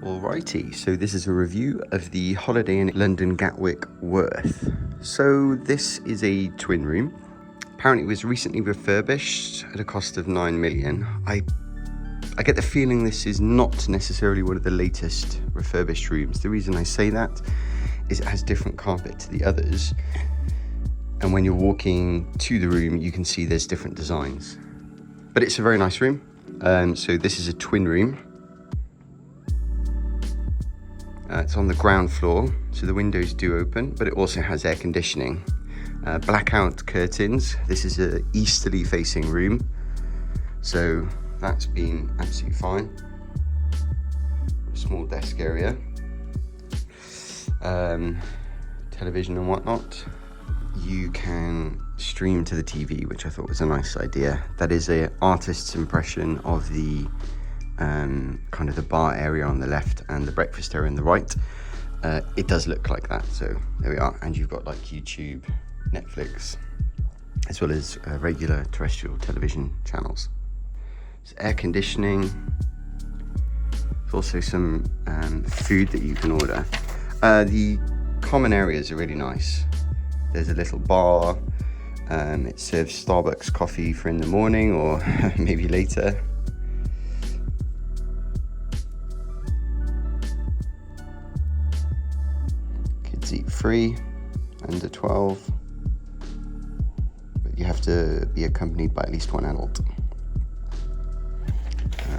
Alrighty, so this is a review of the Holiday Inn London Gatwick Worth. So this is a twin room. Apparently it was recently refurbished at a cost of 9 million. I get the feeling this is not necessarily one of the latest refurbished rooms. The reason I say that is it has different carpet to the others. And when you're walking to the room, you can see there's different designs. But it's a very nice room. So this is a twin room. It's on the ground floor, so the windows do open, but it also has air conditioning. Blackout curtains. This is a easterly facing room, so that's been absolutely fine. A small desk area, television and whatnot. You can stream to the TV, which I thought was a nice idea. That is an artist's impression of the kind of the bar area on the left and the breakfast area on the right. It does look like that, so there we are. And you've got like YouTube, Netflix, as well as regular terrestrial television channels. There's air conditioning. There's also some food that you can order. The common areas are really nice. There's a little bar. It serves Starbucks coffee for in the morning or maybe later. Kids eat free, under 12, but you have to be accompanied by at least one adult.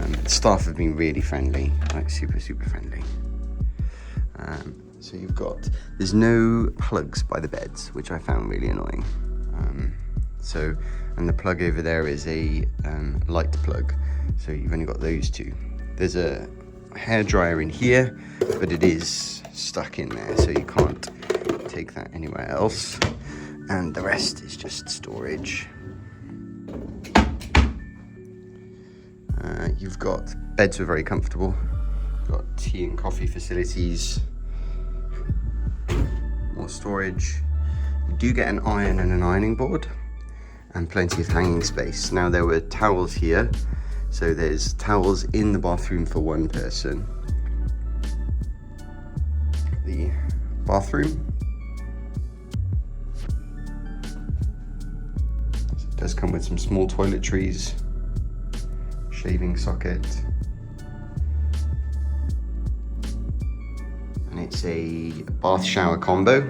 The staff have been really friendly, like super friendly. So there's no plugs by the beds, which I found really annoying. And the plug over there is a light plug, so you've only got those two. There's a hairdryer in here, but it is stuck in there, so you can't take that anywhere else. And the rest is just storage. You've got beds are very comfortable. You've got tea and coffee facilities. More storage. You do get an iron and an ironing board and plenty of hanging space. Now there were towels here, so there's towels in the bathroom for one person. The bathroom. So it does come with some small toiletries, shaving socket. And it's a bath shower combo.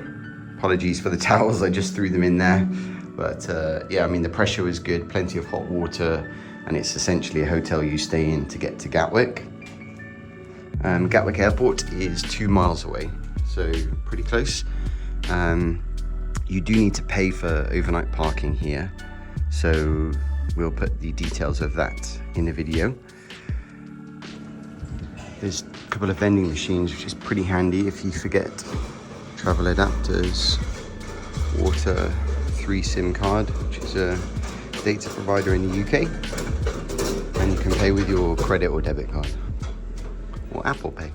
Apologies for the towels, I just threw them in there. But yeah, I mean, the pressure was good, plenty of hot water, and it's essentially a hotel you stay in to get to Gatwick. Gatwick Airport is 2 miles away, so pretty close. You do need to pay for overnight parking here, so we'll put the details of that in the video. There's a couple of vending machines, which is pretty handy if you forget travel adapters, water, 3 SIM card, which is a data provider in the UK, and you can pay with your credit or debit card or Apple Pay.